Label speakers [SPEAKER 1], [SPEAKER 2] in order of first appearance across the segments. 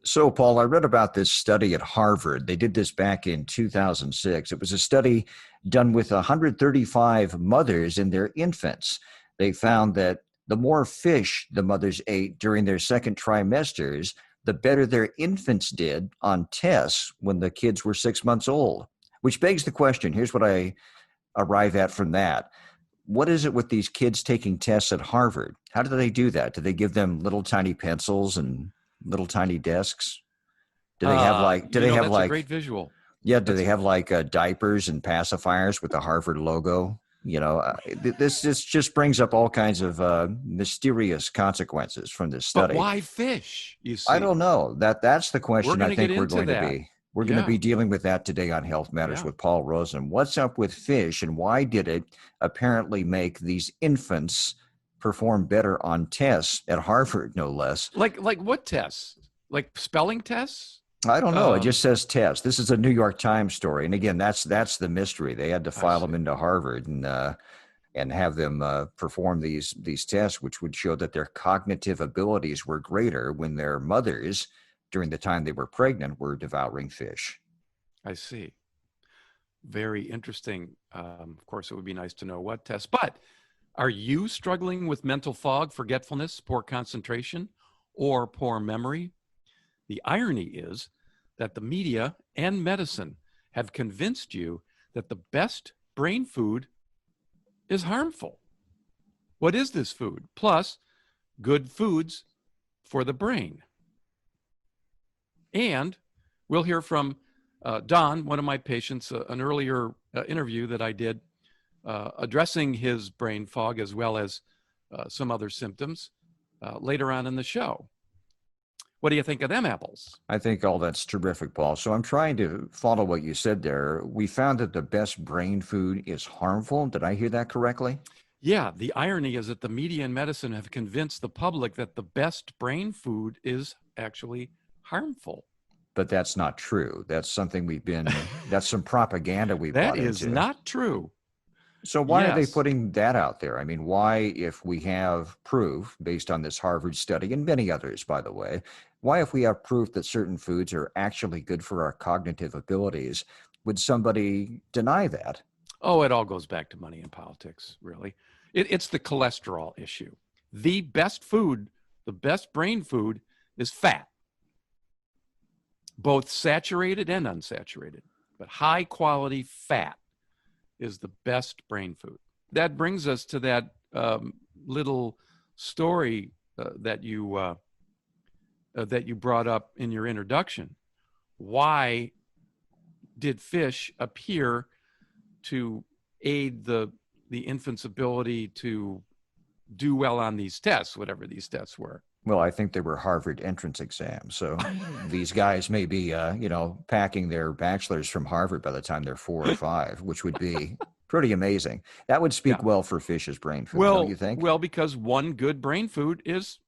[SPEAKER 1] So, Paul, I read about this study at Harvard. They did this back in 2006. It was a study done with 135 mothers and their infants. They found that the more fish the mothers ate during their second trimesters, the better their infants did on tests when the kids were 6 months old. Which begs the question, here's what I arrive at from that. What is it with these kids taking tests at Harvard? How do they do that? Do they give them little tiny pencils and little tiny desks? Do they have like, do they have
[SPEAKER 2] That's a
[SPEAKER 1] like,
[SPEAKER 2] great visual.
[SPEAKER 1] yeah, do
[SPEAKER 2] That's
[SPEAKER 1] they have like diapers and pacifiers with the Harvard logo? This just brings up all kinds of mysterious consequences from this
[SPEAKER 2] But
[SPEAKER 1] study.
[SPEAKER 2] why fish? You
[SPEAKER 1] I
[SPEAKER 2] see,
[SPEAKER 1] don't know. That's the
[SPEAKER 2] we're
[SPEAKER 1] question I
[SPEAKER 2] going to get
[SPEAKER 1] think
[SPEAKER 2] into that.
[SPEAKER 1] we're going to
[SPEAKER 2] Yeah,
[SPEAKER 1] be dealing with that today on Health Matters
[SPEAKER 2] yeah.
[SPEAKER 1] with Paul Rosen. What's up with fish and why did it apparently make these infants perform better on tests at Harvard, no less?
[SPEAKER 2] Like what tests? Like spelling tests?
[SPEAKER 1] I don't know. It
[SPEAKER 2] Um,
[SPEAKER 1] just says test. This is a New York Times story, and again, that's the mystery. They had to
[SPEAKER 2] I
[SPEAKER 1] file them
[SPEAKER 2] see.
[SPEAKER 1] into Harvard and have them perform these tests, which would show that their cognitive abilities were greater when their mothers, during the time they were pregnant, were devouring fish.
[SPEAKER 2] I see. Very interesting. Of course, it would be nice to know what tests. But are you struggling with mental fog, forgetfulness, poor concentration, or poor memory? The irony is that the media and medicine have convinced you that the best brain food is harmful. What is this food? Plus, good foods for the brain. And we'll hear from Don, one of my patients, an earlier interview that I did addressing his brain fog as well as some other symptoms later on in the show. What do you think of them apples?
[SPEAKER 1] I think all that's terrific, Paul. So I'm trying to follow what you said there. We found that the best brain food is harmful. Did I hear that correctly?
[SPEAKER 2] Yeah, the irony is that the media and medicine have convinced the public that the best brain food is actually harmful.
[SPEAKER 1] But that's not true. That's some propaganda we
[SPEAKER 2] That
[SPEAKER 1] bought
[SPEAKER 2] is
[SPEAKER 1] into.
[SPEAKER 2] not true.
[SPEAKER 1] So why are they
[SPEAKER 2] Yes.
[SPEAKER 1] putting that out there? I mean, why, if we have proof based on this Harvard study and many others, by the way, why, if we have proof that certain foods are actually good for our cognitive abilities, would somebody deny that?
[SPEAKER 2] Oh, it all goes back to money and politics, really. It's the cholesterol issue. The best food, the best brain food is fat, both saturated and unsaturated. But high quality fat is the best brain food. That brings us to that little story that you brought up in your introduction. Why did fish appear to aid the infant's ability to do well on these tests, whatever these tests were?
[SPEAKER 1] Well, I think they were Harvard entrance exams. So these guys may be, packing their bachelors from Harvard by the time they're 4 or 5, which would be pretty amazing. That would speak
[SPEAKER 2] Yeah.
[SPEAKER 1] well for fish's brain food, don't you think?
[SPEAKER 2] Well, because one good brain food is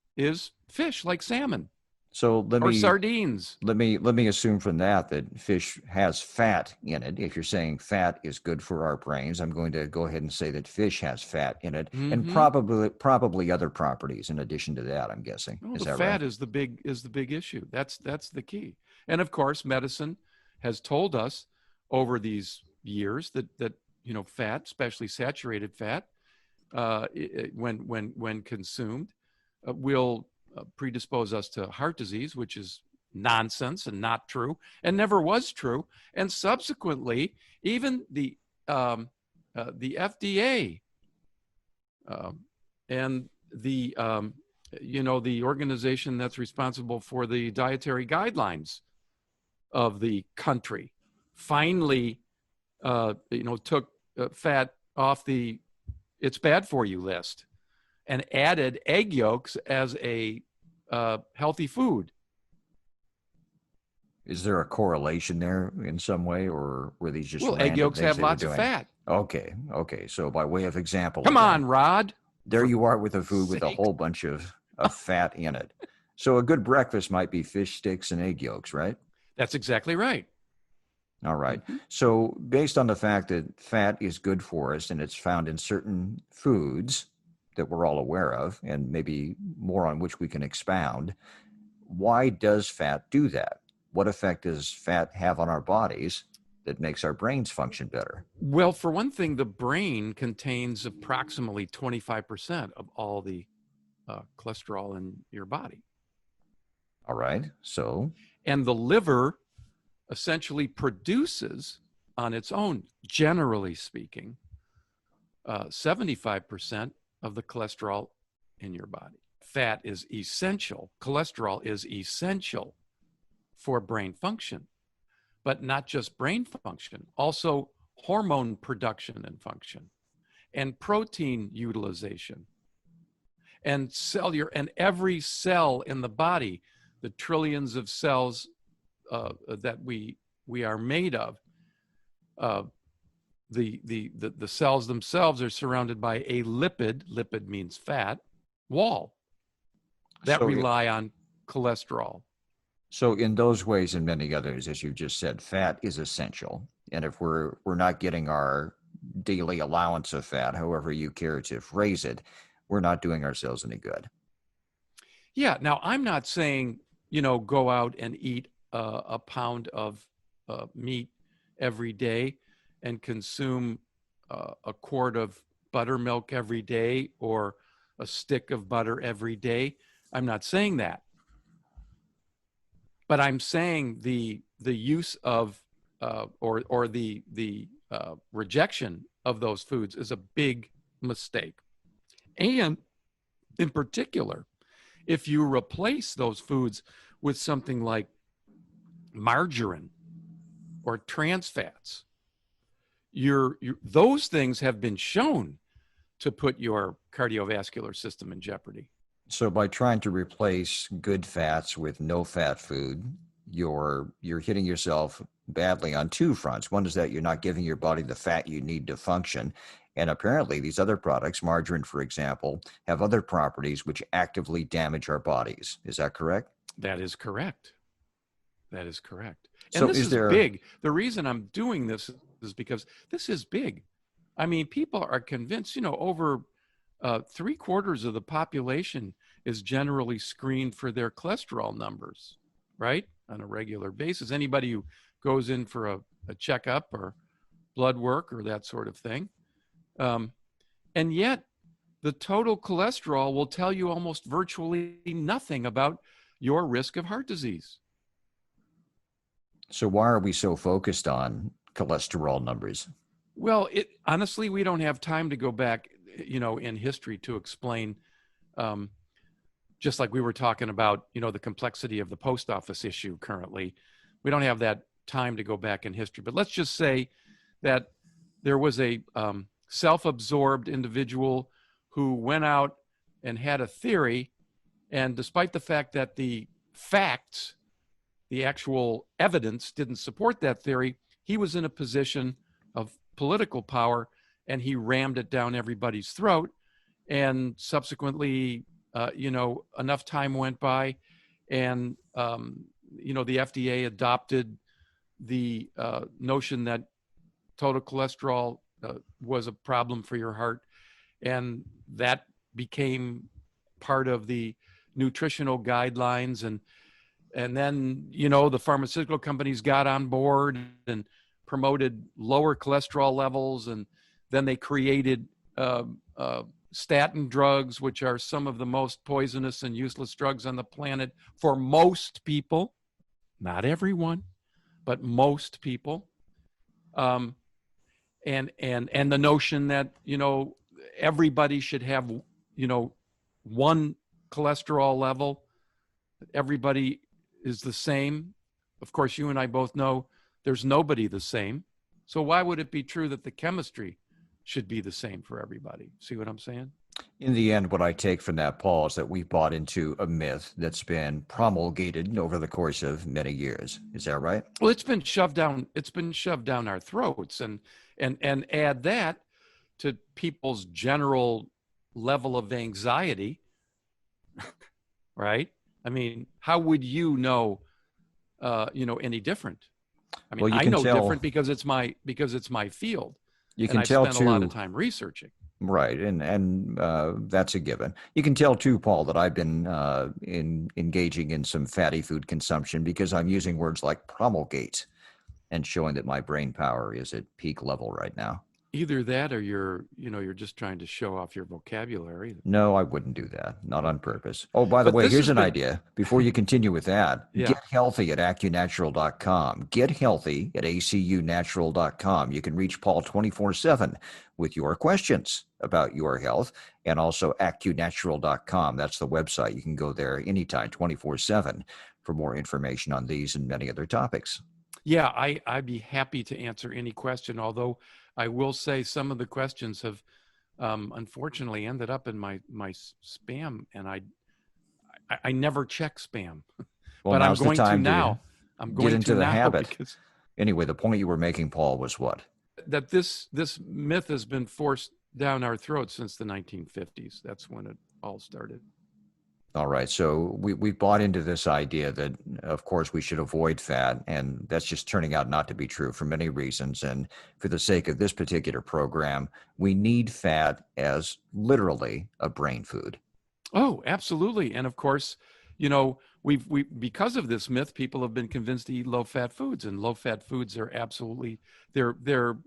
[SPEAKER 2] fish, like salmon
[SPEAKER 1] So
[SPEAKER 2] or sardines.
[SPEAKER 1] let me assume from that fish has fat in it. If you're saying fat is good for our brains, I'm going to go ahead and say that fish has fat in it, and
[SPEAKER 2] Mm-hmm.
[SPEAKER 1] probably other properties in addition to that, I'm guessing.
[SPEAKER 2] Oh,
[SPEAKER 1] Is
[SPEAKER 2] the
[SPEAKER 1] that
[SPEAKER 2] fat
[SPEAKER 1] right?
[SPEAKER 2] is the big issue. That's the key. And of course, medicine has told us over these years that fat, especially saturated fat, when consumed, will predispose us to heart disease, which is nonsense and not true, and never was true. And subsequently, even the FDA and the organization that's responsible for the dietary guidelines of the country finally took fat off the it's bad for you list and added egg yolks as a healthy food.
[SPEAKER 1] Is there a correlation there in some way, or were these just
[SPEAKER 2] Well, egg
[SPEAKER 1] random
[SPEAKER 2] yolks
[SPEAKER 1] things
[SPEAKER 2] have
[SPEAKER 1] they were
[SPEAKER 2] lots of
[SPEAKER 1] doing?
[SPEAKER 2] fat.
[SPEAKER 1] Okay. So by way of example,
[SPEAKER 2] Come
[SPEAKER 1] again,
[SPEAKER 2] on, Rod.
[SPEAKER 1] there
[SPEAKER 2] For
[SPEAKER 1] you are with a food with a
[SPEAKER 2] sake.
[SPEAKER 1] whole bunch of fat in it. So a good breakfast might be fish sticks and egg yolks, right?
[SPEAKER 2] That's exactly right.
[SPEAKER 1] All right.
[SPEAKER 2] Mm-hmm.
[SPEAKER 1] So based on the fact that fat is good for us and it's found in certain foods that we're all aware of, and maybe more on which we can expound, why does fat do that? What effect does fat have on our bodies that makes our brains function better?
[SPEAKER 2] Well, for one thing, the brain contains approximately 25% of all the cholesterol in your body.
[SPEAKER 1] All right. So,
[SPEAKER 2] And the liver essentially produces on its own, generally speaking, 75% of the cholesterol in your body. Fat is essential. Cholesterol is essential for brain function, but not just brain function, also hormone production and function, and protein utilization, and cellular, and every cell in the body, the trillions of cells that we are made of. The cells themselves are surrounded by a lipid means fat, wall that
[SPEAKER 1] so,
[SPEAKER 2] rely on cholesterol.
[SPEAKER 1] so in those ways and many others, as you just said, fat is essential. And if we're not getting our daily allowance of fat, however you care to phrase it, we're not doing ourselves any good.
[SPEAKER 2] Yeah. Now, I'm not saying, go out and eat a pound of meat every day and consume a quart of buttermilk every day or a stick of butter every day. I'm not saying that. But I'm saying the use of or the rejection of those foods is a big mistake. And in particular, if you replace those foods with something like margarine or trans fats, those things have been shown to put your cardiovascular system in jeopardy.
[SPEAKER 1] So by trying to replace good fats with no fat food, you're hitting yourself badly on two fronts. One is that you're not giving your body the fat you need to function. And apparently these other products, margarine, for example, have other properties which actively damage our bodies. Is that correct?
[SPEAKER 2] That is correct. That is correct. And
[SPEAKER 1] So
[SPEAKER 2] this
[SPEAKER 1] is
[SPEAKER 2] is
[SPEAKER 1] there
[SPEAKER 2] big. The reason I'm doing this is because this is big. I mean, people are convinced, over 3/4 of the population is generally screened for their cholesterol numbers, right? On a regular basis. Anybody who goes in for a checkup or blood work or that sort of thing. And yet the total cholesterol will tell you almost virtually nothing about your risk of heart disease.
[SPEAKER 1] so why are we so focused on cholesterol numbers?
[SPEAKER 2] Well, honestly, we don't have time to go back, in history to explain, just like we were talking about, the complexity of the post office issue currently. We don't have that time to go back in history. But let's just say that there was a self-absorbed individual who went out and had a theory, and despite the fact that the facts, the actual evidence didn't support that theory, he was in a position of political power and he rammed it down everybody's throat. And subsequently, enough time went by and, the FDA adopted the notion that total cholesterol was a problem for your heart. And that became part of the nutritional guidelines. And then, the pharmaceutical companies got on board and promoted lower cholesterol levels. And then they created statin drugs, which are some of the most poisonous and useless drugs on the planet for most people, not everyone, but most people. And the notion that, everybody should have, one cholesterol level, everybody is the same. Of course, you and I both know there's nobody the same. So why would it be true that the chemistry should be the same for everybody? See what I'm saying?
[SPEAKER 1] In the end, what I take from that, Paul, is that we bought into a myth that's been promulgated over the course of many years. Is that right?
[SPEAKER 2] Well, it's been shoved down our throats, and add that to people's general level of anxiety, right? I mean, how would you know any different? I mean,
[SPEAKER 1] Well, you
[SPEAKER 2] I
[SPEAKER 1] can
[SPEAKER 2] know
[SPEAKER 1] tell.
[SPEAKER 2] different because it's my field,
[SPEAKER 1] You
[SPEAKER 2] and
[SPEAKER 1] can
[SPEAKER 2] I've
[SPEAKER 1] tell
[SPEAKER 2] spent a lot of
[SPEAKER 1] too.
[SPEAKER 2] time researching.
[SPEAKER 1] Right, and that's a given. You can tell too, Paul, that I've been engaging in some fatty food consumption because I'm using words like promulgate and showing that my brain power is at peak level right now.
[SPEAKER 2] Either that or you're just trying to show off your vocabulary.
[SPEAKER 1] No, I wouldn't do that, not on
[SPEAKER 2] Okay.
[SPEAKER 1] purpose. Oh, by the
[SPEAKER 2] But
[SPEAKER 1] way,
[SPEAKER 2] this
[SPEAKER 1] here's
[SPEAKER 2] has
[SPEAKER 1] an
[SPEAKER 2] been,
[SPEAKER 1] idea. Before you continue with that,
[SPEAKER 2] yeah.
[SPEAKER 1] get healthy at AccuNatural.com. Get healthy at ACUNatural.com. You can reach Paul 24/7 with your questions about your health, and also AccuNatural.com. That's the website. You can go there anytime, 24/7, for more information on these and many other topics.
[SPEAKER 2] Yeah, I'd be happy to answer any question, although I will say some of the questions have unfortunately ended up in my spam, and I never check spam,
[SPEAKER 1] Well,
[SPEAKER 2] but I'm
[SPEAKER 1] now's the
[SPEAKER 2] going to
[SPEAKER 1] time to
[SPEAKER 2] now. I'm
[SPEAKER 1] get
[SPEAKER 2] going to
[SPEAKER 1] into the
[SPEAKER 2] now
[SPEAKER 1] habit.
[SPEAKER 2] because
[SPEAKER 1] Anyway, the point you were making, Paul, was what?
[SPEAKER 2] that this myth has been forced down our throats since the 1950s. That's when it all started.
[SPEAKER 1] All right. So we've bought into this idea that, of course, we should avoid fat, and that's just turning out not to be true for many reasons. And for the sake of this particular program, we need fat as literally a brain food.
[SPEAKER 2] Oh, absolutely. And of course, we because of this myth, people have been convinced to eat low-fat foods, and low-fat foods are absolutely they're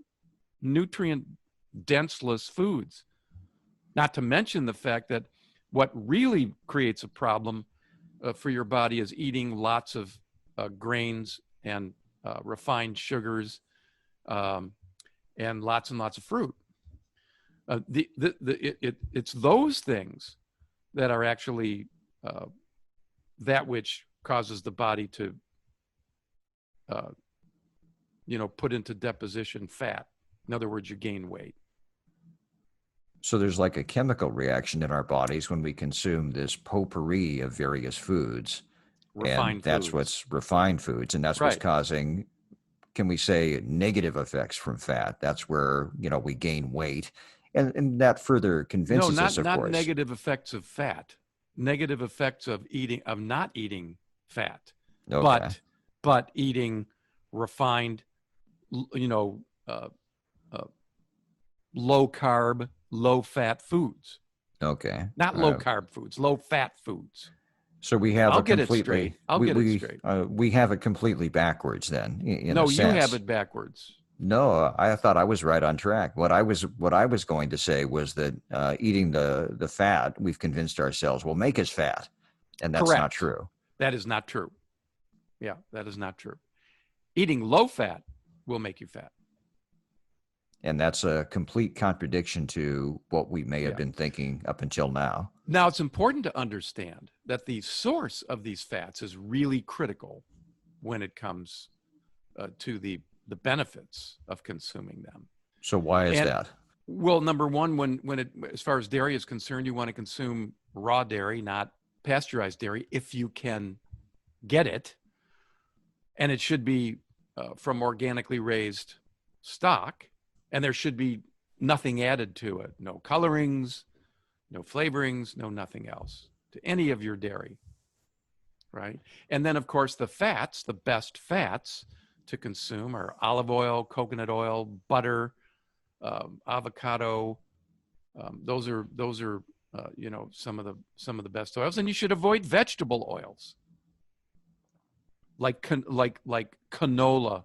[SPEAKER 2] nutrient denseless foods. Not to mention the fact that what really creates a problem for your body is eating lots of grains and refined sugars and lots of fruit. It's those things that are actually that which causes the body to, put into deposition fat. In other words, you gain weight.
[SPEAKER 1] So there's like a chemical reaction in our bodies when we consume this potpourri of various foods. And
[SPEAKER 2] Refined
[SPEAKER 1] that's
[SPEAKER 2] foods.
[SPEAKER 1] what's refined foods. And that's what's
[SPEAKER 2] Right.
[SPEAKER 1] causing, can we say, negative effects from fat. That's where, we gain weight. And that further
[SPEAKER 2] No,
[SPEAKER 1] convinces us, of
[SPEAKER 2] not
[SPEAKER 1] course.
[SPEAKER 2] negative effects of fat. Negative effects of not eating fat,
[SPEAKER 1] Okay.
[SPEAKER 2] but eating refined, uh, uh, low carb, low fat foods.
[SPEAKER 1] Okay.
[SPEAKER 2] Not low carb foods, low fat foods.
[SPEAKER 1] So we have
[SPEAKER 2] I'll
[SPEAKER 1] a
[SPEAKER 2] get it
[SPEAKER 1] completely
[SPEAKER 2] straight. I'll get it straight.
[SPEAKER 1] we have it completely backwards then, in a
[SPEAKER 2] No, you have
[SPEAKER 1] sense.
[SPEAKER 2] it backwards.
[SPEAKER 1] No, I thought I was right on track. What I was going to say was that eating the fat, we've convinced ourselves will make us fat, and that's not
[SPEAKER 2] Correct.
[SPEAKER 1] true.
[SPEAKER 2] That is not true. Yeah, that is not true. Eating low fat will make you fat.
[SPEAKER 1] And that's a complete contradiction to what we may have
[SPEAKER 2] Yeah.
[SPEAKER 1] been thinking up until now.
[SPEAKER 2] Now, it's important to understand that the source of these fats is really critical when it comes to the benefits of consuming them.
[SPEAKER 1] So why is
[SPEAKER 2] And
[SPEAKER 1] that?
[SPEAKER 2] well, number one, as far as dairy is concerned, you want to consume raw dairy, not pasteurized dairy, if you can get it, and it should be from organically raised stock, and there should be nothing added to it. No colorings, no flavorings, no nothing else to any of your dairy, right? And then, of course, the fats, the best fats to consume are olive oil, coconut oil, butter, avocado. Those are some of the best oils, and you should avoid vegetable oils like canola,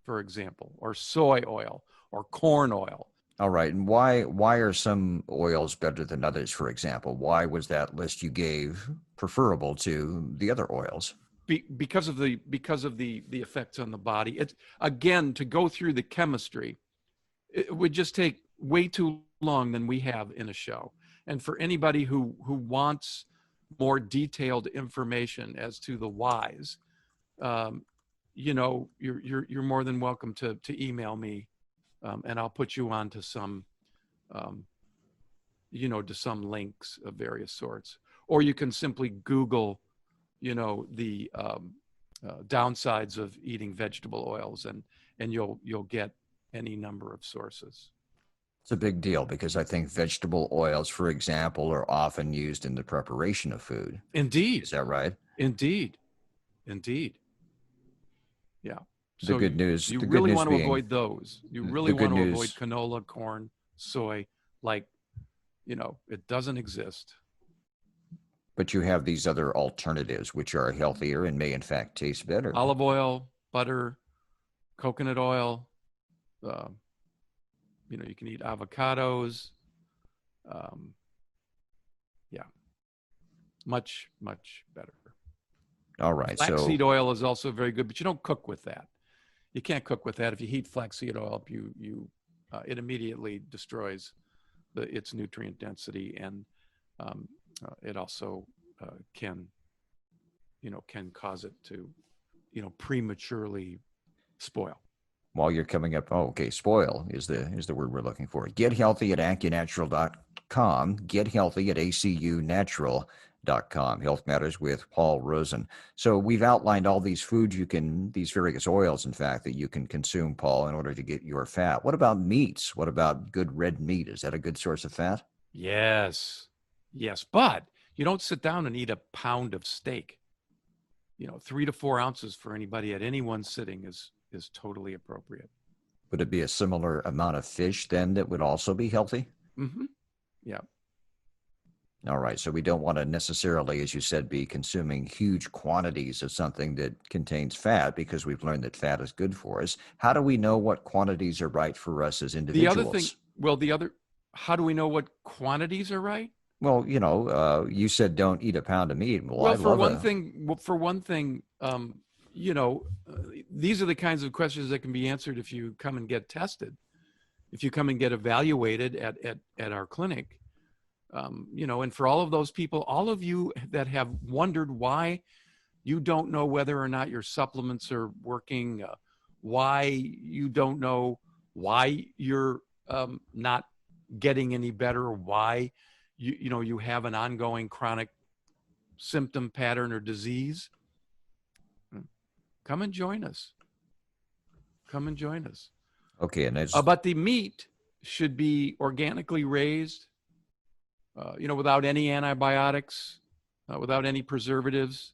[SPEAKER 2] for example, or soy oil or corn oil.
[SPEAKER 1] All right. And why are some oils better than others, for example? Why was that list you gave preferable to the other oils?
[SPEAKER 2] Because of the effects on the body. It's, again, to go through the chemistry, it would just take way too long than we have in a show. And for anybody who wants more detailed information as to the whys, you're more than welcome to email me, and I'll put you on to some to some links of various sorts, or you can simply Google the downsides of eating vegetable oils, and you'll get any number of sources.
[SPEAKER 1] It's a big deal because I think vegetable oils, for example, are often used in the preparation of food.
[SPEAKER 2] Indeed.
[SPEAKER 1] Is that right?
[SPEAKER 2] Indeed. Yeah. So
[SPEAKER 1] The good news,
[SPEAKER 2] you
[SPEAKER 1] the good
[SPEAKER 2] really
[SPEAKER 1] news
[SPEAKER 2] want to
[SPEAKER 1] being,
[SPEAKER 2] avoid those. You really
[SPEAKER 1] the good
[SPEAKER 2] want to avoid
[SPEAKER 1] news,
[SPEAKER 2] canola, corn, soy, like, it doesn't exist.
[SPEAKER 1] But you have these other alternatives, which are healthier and may in fact taste better.
[SPEAKER 2] Olive oil, butter, coconut oil. Uh, you can eat avocados. Um, yeah, much, much better.
[SPEAKER 1] All right. So
[SPEAKER 2] Flaxseed oil is also very good, but you don't cook with that. You can't cook with that. If you heat flaxseed oil up, it immediately destroys its nutrient density, and it also can cause it to prematurely spoil.
[SPEAKER 1] while you're coming up, okay, spoil is the word we're looking for. Get healthy at AccuNatural.com. Get healthy at ACUNatural.com. Health Matters with Paul Rosen. So we've outlined all these foods these various oils, in fact, that you can consume, Paul, in order to get your fat. What about meats? What about good red meat? Is that a good source of fat?
[SPEAKER 2] Yes, but you don't sit down and eat a pound of steak. 3 to 4 ounces for anybody at any one sitting is totally appropriate.
[SPEAKER 1] Would it be a similar amount of fish then that would also be healthy?
[SPEAKER 2] Mm-hmm. Yeah.
[SPEAKER 1] All right. So we don't want to necessarily, as you said, be consuming huge quantities of something that contains fat, because we've learned that fat is good for us. How do we know what quantities are right for us as individuals?
[SPEAKER 2] How do we know what quantities are right?
[SPEAKER 1] Well, you said don't eat a pound of meat. Well,
[SPEAKER 2] for one thing, these are the kinds of questions that can be answered if you come and get tested, if you come and get evaluated at our clinic. And for all of those people, all of you that have wondered why you don't know whether or not your supplements are working, why you don't know why you're not getting any better, why you have an ongoing chronic symptom pattern or disease, come and join us.
[SPEAKER 1] Okay, and
[SPEAKER 2] but the meat should be organically raised, without any antibiotics, without any preservatives,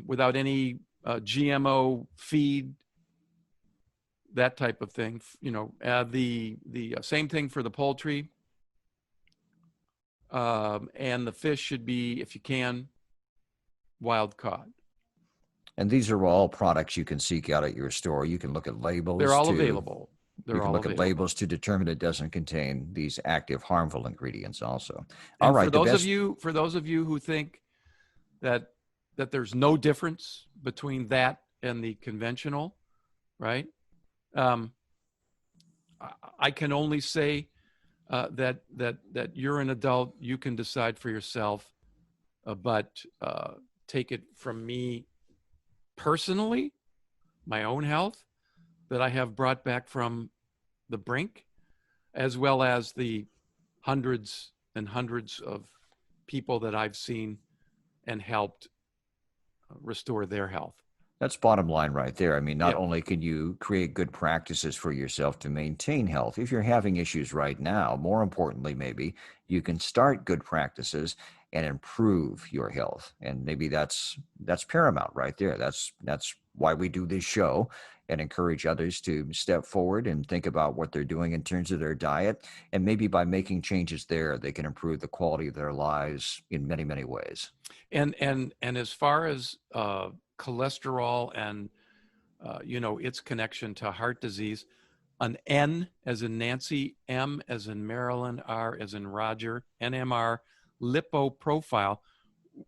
[SPEAKER 2] without any GMO feed, that type of thing. The same thing for the poultry. And the fish should be, if you can, wild caught.
[SPEAKER 1] And these are all products you can seek out at your store. You can look at labels.
[SPEAKER 2] They're all available.
[SPEAKER 1] You can look at labels to determine it doesn't contain these active harmful ingredients also.
[SPEAKER 2] All right. For those of you who think that there's no difference between that and the conventional, right? I can only say that you're an adult. You can decide for yourself, but take it from me personally, my own health that I have brought back from the brink, as well as the hundreds and hundreds of people that I've seen and helped restore their health.
[SPEAKER 1] That's bottom line right there. I mean, not only can you create good practices for yourself to maintain health, if you're having issues right now, more importantly, maybe you can start good practices and improve your health. And maybe that's paramount right there. That's why we do this show, and encourage others to step forward and think about what they're doing in terms of their diet. And maybe by making changes there, they can improve the quality of their lives in many, many ways.
[SPEAKER 2] And as far as cholesterol and its connection to heart disease, an N as in Nancy, M as in Marilyn, R as in Roger, NMR lipo profile,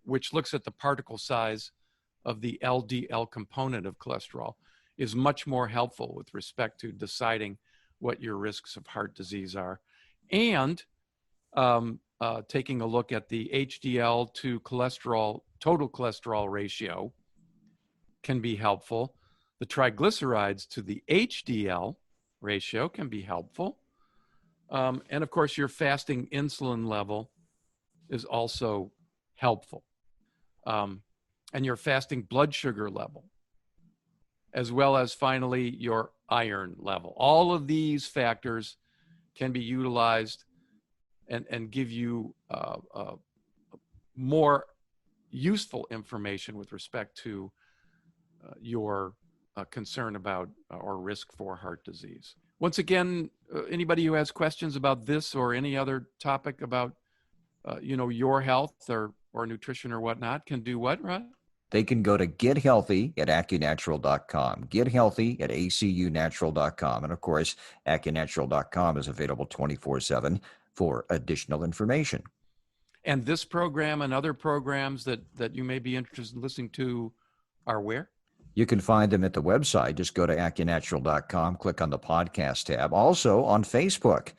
[SPEAKER 2] which looks at the particle size of the LDL component of cholesterol, is much more helpful with respect to deciding what your risks of heart disease are. And taking a look at the HDL to total cholesterol ratio can be helpful. The triglycerides to the HDL ratio can be helpful. And of course, your fasting insulin level is also helpful. And your fasting blood sugar level, as well as finally your iron level. All of these factors can be utilized and give you more useful information with respect to your concern about or risk for heart disease. Once again, anybody who has questions about this or any other topic about, your health or nutrition or whatnot can do what, Rod?
[SPEAKER 1] They can go to gethealthy at AccuNatural.com, gethealthy at ACUnatural.com. And of course, AccuNatural.com is available 24/7 for additional information.
[SPEAKER 2] And this program and other programs that you may be interested in listening to are where?
[SPEAKER 1] You can find them at the website. Just go to AccuNatural.com, click on the podcast tab. Also on Facebook,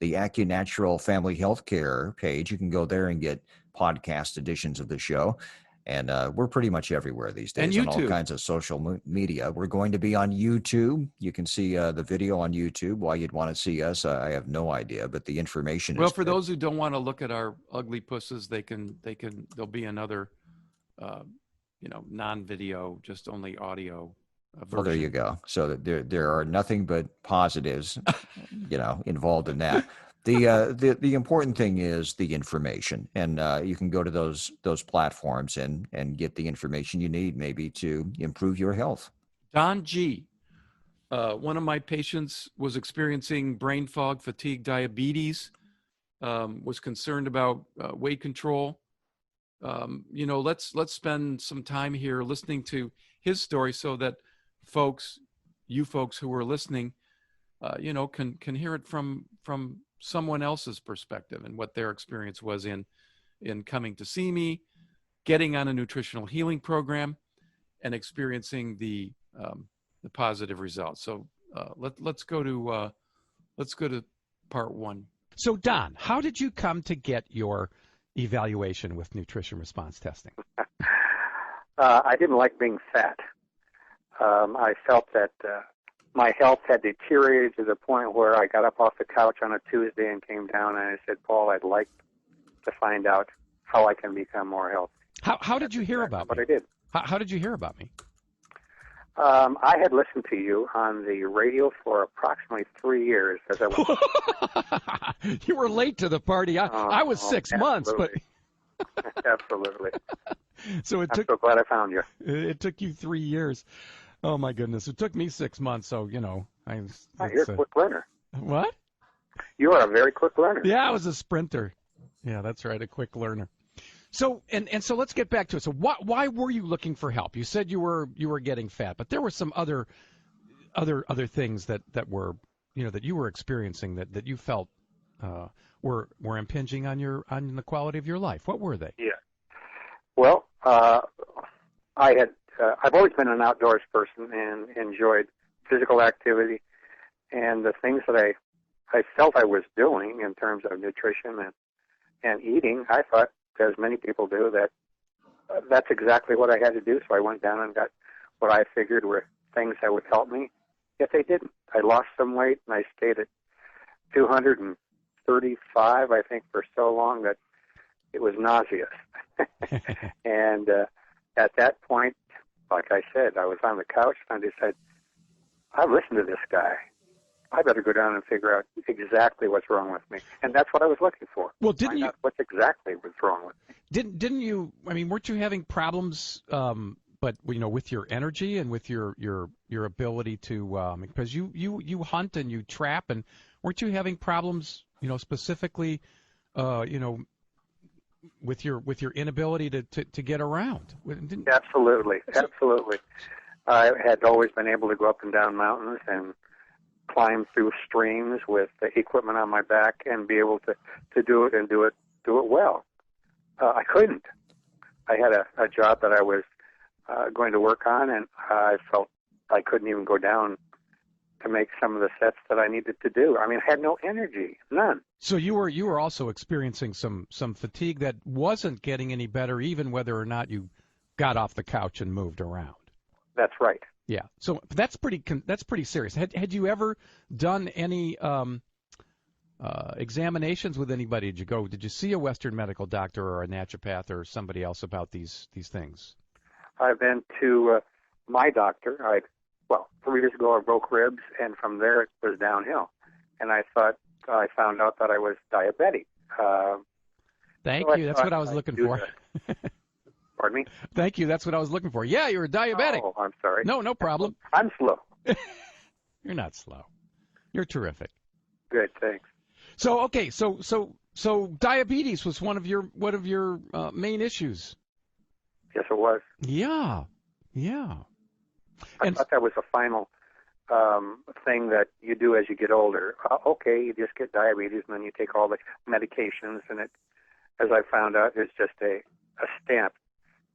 [SPEAKER 1] the AccuNatural Family Healthcare page. You can go there and get podcast editions of the show. And we're pretty much everywhere these days on all kinds of social media. We're going to be on YouTube. You can see the video on YouTube. Why you'd want to see us, I have no idea, but the information
[SPEAKER 2] Well,
[SPEAKER 1] is
[SPEAKER 2] for
[SPEAKER 1] there.
[SPEAKER 2] those who don't want to look at our ugly pusses, there'll be another, non-video, just only audio version.
[SPEAKER 1] Well, there you go. So there are nothing but positives, involved in that. The important thing is the information, and you can go to those platforms and get the information you need, maybe to improve your health.
[SPEAKER 2] Don G, one of my patients was experiencing brain fog, fatigue, diabetes, was concerned about weight control. Let's spend some time here listening to his story so that you folks who are listening, can hear it from someone else's perspective and what their experience was in coming to see me, getting on a nutritional healing program, and experiencing the positive results. So let's go to part one.
[SPEAKER 3] So Don, how did you come to get your evaluation with nutrition response testing?
[SPEAKER 4] I didn't like being fat. I felt that my health had deteriorated to the point where I got up off the couch on a Tuesday and came down and I said, Paul, I'd like to find out how I can become more healthy.
[SPEAKER 3] How did you hear about me?
[SPEAKER 4] What I did.
[SPEAKER 3] How did you hear about me?
[SPEAKER 4] I had listened to you on the radio for approximately 3 years as I was.
[SPEAKER 3] You were late to the party. I was 6 months, but
[SPEAKER 4] Absolutely.
[SPEAKER 3] So
[SPEAKER 4] I'm so glad I found you.
[SPEAKER 3] It took you 3 years. Oh my goodness! It took me 6 months. So
[SPEAKER 4] you're a quick learner.
[SPEAKER 3] What?
[SPEAKER 4] You are a very quick learner.
[SPEAKER 3] Yeah, I was a sprinter. Yeah, that's right, a quick learner. So so let's get back to it. So why were you looking for help? You said you were getting fat, but there were some other things that were that you were experiencing that you felt were impinging on the quality of your life. What were they?
[SPEAKER 4] Yeah. Well, I've always been an outdoors person and enjoyed physical activity, and the things that I felt I was doing in terms of nutrition and eating, I thought, as many people do, that that's exactly what I had to do. So I went down and got what I figured were things that would help me. Yet they didn't. I lost some weight, and I stayed at 235, I think, for so long that it was nauseous. And at that point, like I said, I was on the couch, and I decided, I've listened to this guy. I better go down and figure out exactly what's wrong with me. And that's what I was looking for.
[SPEAKER 3] Well, didn't you?
[SPEAKER 4] What's exactly what's wrong with me?
[SPEAKER 3] Didn't you? I mean, weren't you having problems? But with your energy and with your ability to, because you hunt and you trap, and weren't you having problems? Specifically, with your inability to get around.
[SPEAKER 4] Absolutely. I had always been able to go up and down mountains and climb through streams with the equipment on my back and be able to do it and do it well. I couldn't. I had a job that I was going to work on, and I felt I couldn't even go down to make some of the sets that I needed to do. I mean, I had no energy, none.
[SPEAKER 3] So you were also experiencing some fatigue that wasn't getting any better, even whether or not you got off the couch and moved around.
[SPEAKER 4] That's right.
[SPEAKER 3] Yeah. So that's pretty serious. Had you ever done any examinations with anybody? Did you see a Western medical doctor or a naturopath or somebody else about these things?
[SPEAKER 4] I've been to my doctor. 3 years ago I broke ribs, and from there it was downhill. And I found out that I was diabetic.
[SPEAKER 3] Thank you. That's what I was looking for.
[SPEAKER 4] Pardon me?
[SPEAKER 3] Thank you. That's what I was looking for. Yeah, you're a diabetic.
[SPEAKER 4] Oh, I'm sorry.
[SPEAKER 3] No problem.
[SPEAKER 4] I'm slow.
[SPEAKER 3] You're not slow. You're terrific.
[SPEAKER 4] Good, thanks.
[SPEAKER 3] So okay, so diabetes was one of your main issues.
[SPEAKER 4] Yes, it was.
[SPEAKER 3] Yeah.
[SPEAKER 4] I
[SPEAKER 3] And
[SPEAKER 4] thought that was a final thing that you do as you get older. Okay, you just get diabetes, and then you take all the medications, and it, as I found out, is just a stamp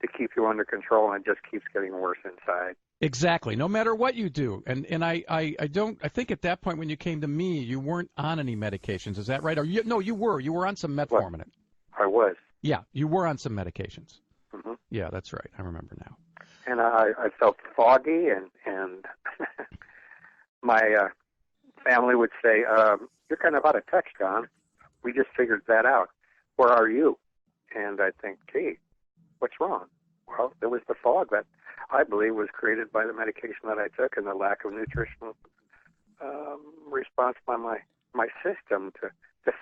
[SPEAKER 4] to keep you under control, and it just keeps getting worse inside.
[SPEAKER 3] exactly. No matter what you do, and I think at that point when you came to me, you weren't on any medications. Is that right? Or you were. You were on some metformin.
[SPEAKER 4] I was.
[SPEAKER 3] Yeah, you were on some medications.
[SPEAKER 4] Hmm.
[SPEAKER 3] Yeah, that's right. I remember now.
[SPEAKER 4] And I felt foggy, and my family would say, "You're kind of out of touch, Don. We just figured that out. Where are you?" And I think, "Gee, what's wrong?" Well, there was the fog that I believe was created by the medication that I took and the lack of nutritional response by my system to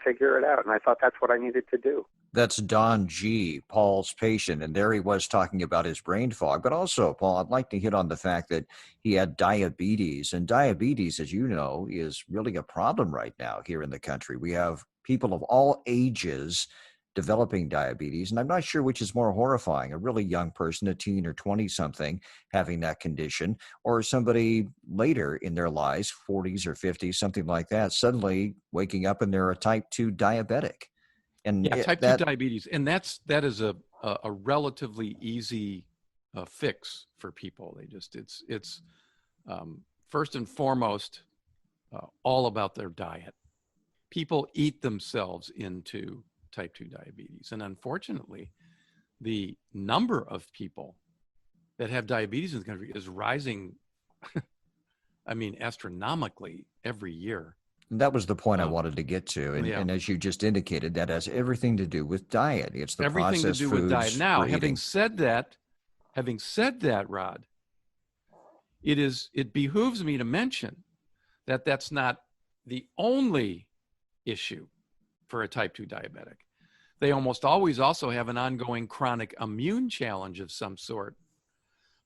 [SPEAKER 4] figure it out. And I thought that's what I needed to do.
[SPEAKER 1] That's Don G., Paul's patient, and there he was talking about his brain fog. But also, Paul, I'd like to hit on the fact that he had diabetes, and diabetes, as you know, is really a problem right now here in the country. We have people of all ages developing diabetes, and I'm not sure which is more horrifying, a really young person, a teen or 20-something, having that condition, or somebody later in their lives, 40s or 50s, something like that, suddenly waking up and they're a type 2 diabetic. And
[SPEAKER 2] Yeah, type 2 diabetes, and that is a relatively easy fix for people. They just it's first and foremost all about their diet. People eat themselves into type 2 diabetes, and unfortunately, the number of people that have diabetes in the country is rising. I mean, astronomically every year.
[SPEAKER 1] That was the point I wanted to get to. And,
[SPEAKER 2] Yeah.
[SPEAKER 1] and as you just indicated, that has everything to do with diet. It's the
[SPEAKER 2] Everything to
[SPEAKER 1] processed
[SPEAKER 2] do
[SPEAKER 1] foods
[SPEAKER 2] with diet. Now,
[SPEAKER 1] we're
[SPEAKER 2] having
[SPEAKER 1] eating.
[SPEAKER 2] said that, Rod, it behooves me to mention that that's not the only issue for a type 2 diabetic. They almost always also have an ongoing chronic immune challenge of some sort.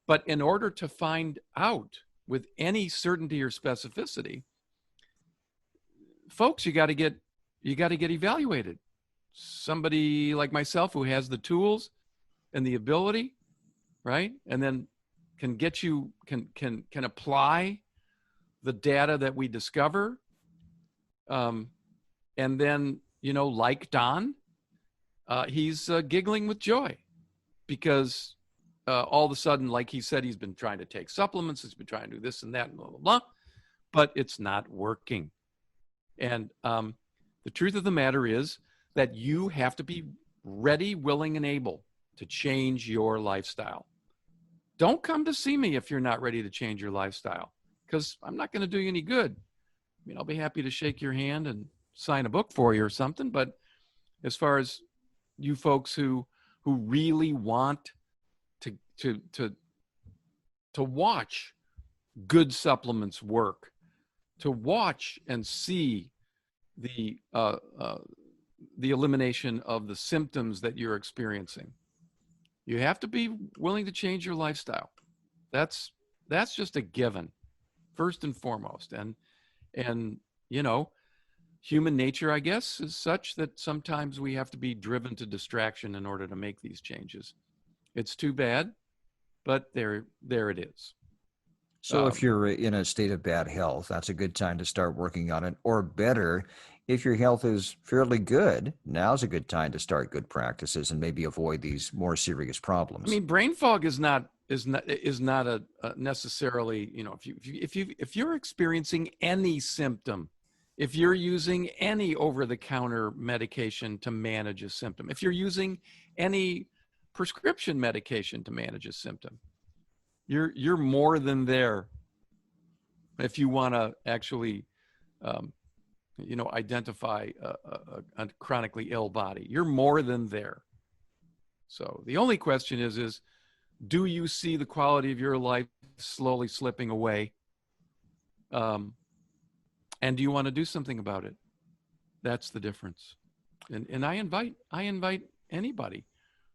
[SPEAKER 2] But in order to find out with any certainty or specificity, folks, you got to get evaluated. Somebody like myself who has the tools and the ability, right? And then can get you can apply the data that we discover. And then, like Don, he's giggling with joy because all of a sudden, like he said, he's been trying to take supplements, he's been trying to do this and that and blah, blah, blah, but it's not working. And the truth of the matter is that you have to be ready, willing, and able to change your lifestyle. Don't come to see me if you're not ready to change your lifestyle, because I'm not going to do you any good. I mean, I'll be happy to shake your hand and sign a book for you or something. But as far as you folks who really want to watch good supplements work, to watch and see the elimination of the symptoms that you're experiencing, you have to be willing to change your lifestyle. That's just a given, first and foremost. And human nature, I guess, is such that sometimes we have to be driven to distraction in order to make these changes. It's too bad, but there it is.
[SPEAKER 1] So if you're in a state of bad health, that's a good time to start working on it. Or better, if your health is fairly good, now's a good time to start good practices and maybe avoid these more serious problems.
[SPEAKER 2] I mean, brain fog is not a necessarily, if you're experiencing any symptom, if you're using any over-the-counter medication to manage a symptom, if you're using any prescription medication to manage a symptom, you're more than there. If you want to actually, identify a chronically ill body, you're more than there. So the only question is, do you see the quality of your life slowly slipping away? And do you want to do something about it? That's the difference. And I invite anybody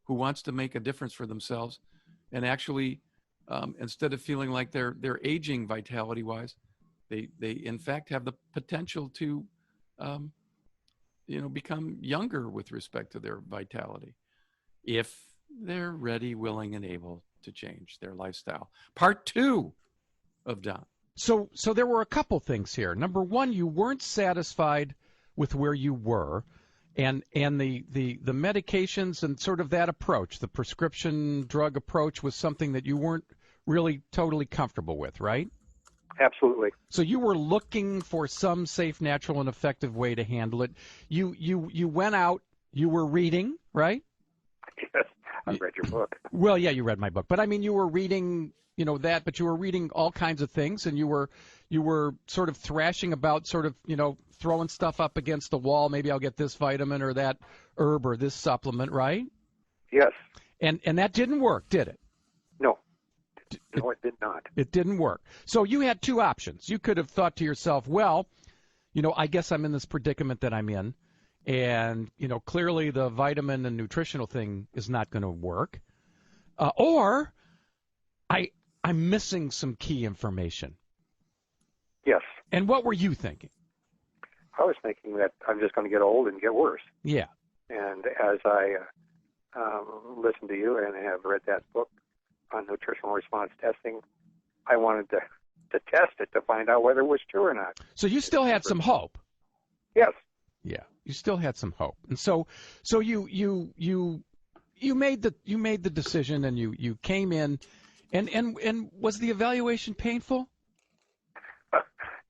[SPEAKER 2] who wants to make a difference for themselves and actually, instead of feeling like they're aging vitality-wise, They in fact have the potential to, become younger with respect to their vitality if they're ready, willing, and able to change their lifestyle. Part 2 of Don.
[SPEAKER 3] So there were a couple things here. Number one, you weren't satisfied with where you were, and the medications and sort of that approach, the prescription drug approach, was something that you weren't really totally comfortable with, right?
[SPEAKER 4] Absolutely.
[SPEAKER 3] So you were looking for some safe, natural, and effective way to handle it. You went out. You were reading, right?
[SPEAKER 4] Yes, I read your book.
[SPEAKER 3] Well, yeah, you read my book, but I mean, you were reading, that, but you were reading all kinds of things, and you were sort of thrashing about, sort of, throwing stuff up against the wall. Maybe I'll get this vitamin or that herb or this supplement, right?
[SPEAKER 4] Yes.
[SPEAKER 3] And that didn't work, did it?
[SPEAKER 4] No. No, it did not.
[SPEAKER 3] It didn't work. So you had two options. You could have thought to yourself, well, I guess I'm in this predicament that I'm in, and, clearly the vitamin and nutritional thing is not going to work. Or I'm missing some key information.
[SPEAKER 4] Yes.
[SPEAKER 3] And what were you thinking?
[SPEAKER 4] I was thinking that I'm just going to get old and get worse.
[SPEAKER 3] Yeah.
[SPEAKER 4] And as I listened to you and have read that book on nutritional response testing, I wanted to test it to find out whether it was true or not.
[SPEAKER 3] So you still had some hope.
[SPEAKER 4] Yes.
[SPEAKER 3] Yeah, you still had some hope, and so you made the decision, and you came in, and was the evaluation painful?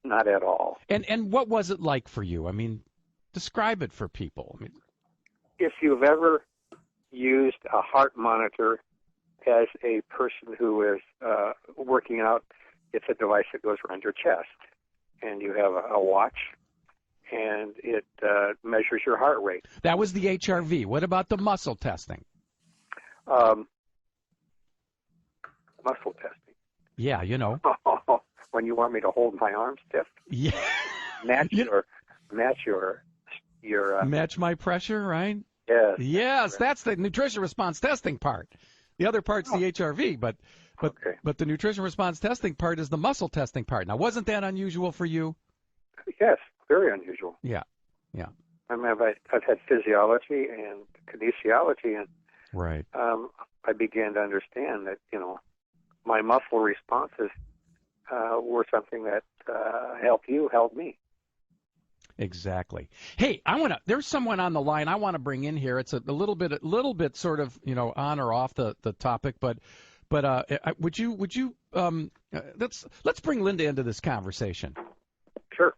[SPEAKER 4] Not at all.
[SPEAKER 3] And what was it like for you? I mean, describe it for people. I mean,
[SPEAKER 4] if you've ever used a heart monitor as a person who is working out, it's a device that goes around your chest, and you have a watch, and it measures your heart rate.
[SPEAKER 3] That was the HRV. What about the muscle testing?
[SPEAKER 4] Muscle testing.
[SPEAKER 3] Yeah,
[SPEAKER 4] When you want me to hold my arm stiff,
[SPEAKER 3] yeah,
[SPEAKER 4] match your
[SPEAKER 3] match my pressure, right?
[SPEAKER 4] Yes.
[SPEAKER 3] Yes, that's the nutrition response testing part. The other part's the HRV, but the nutrition response testing part is the muscle testing part. Now, wasn't that unusual for you?
[SPEAKER 4] Yes, very unusual.
[SPEAKER 3] Yeah.
[SPEAKER 4] I mean, I've had physiology and kinesiology, and
[SPEAKER 3] right.
[SPEAKER 4] I began to understand that my muscle responses were something that helped me.
[SPEAKER 3] Exactly. Hey, there's someone on the line I want to bring in here. It's a little bit sort of, on or off the topic, but would you let's bring Linda into this conversation.
[SPEAKER 4] Sure.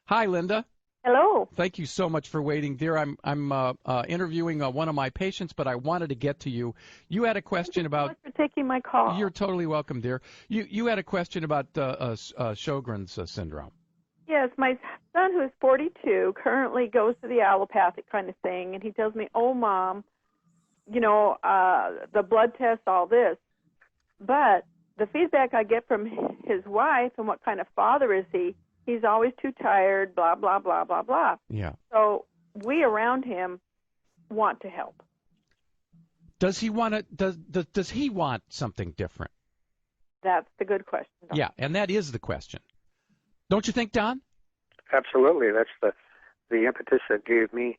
[SPEAKER 3] Hi, Linda.
[SPEAKER 5] Hello.
[SPEAKER 3] Thank you so much for waiting, dear. I'm interviewing one of my patients, but I wanted to get to you. You had a question about.
[SPEAKER 5] Thank you so much for taking my call.
[SPEAKER 3] You're totally welcome, dear. You had a question about Sjogren's syndrome.
[SPEAKER 5] Yes, my son, who is 42, currently goes to the allopathic kind of thing, and he tells me, "Oh, Mom, the blood test, all this," but the feedback I get from his wife and what kind of father is he? He's always too tired, blah, blah, blah, blah, blah.
[SPEAKER 3] Yeah.
[SPEAKER 5] So we around him want to help.
[SPEAKER 3] Does he want to? Does he want something different?
[SPEAKER 5] That's the good question, Don.
[SPEAKER 3] Yeah, and that is the question. Don't you think, Don?
[SPEAKER 4] Absolutely. That's the impetus that gave me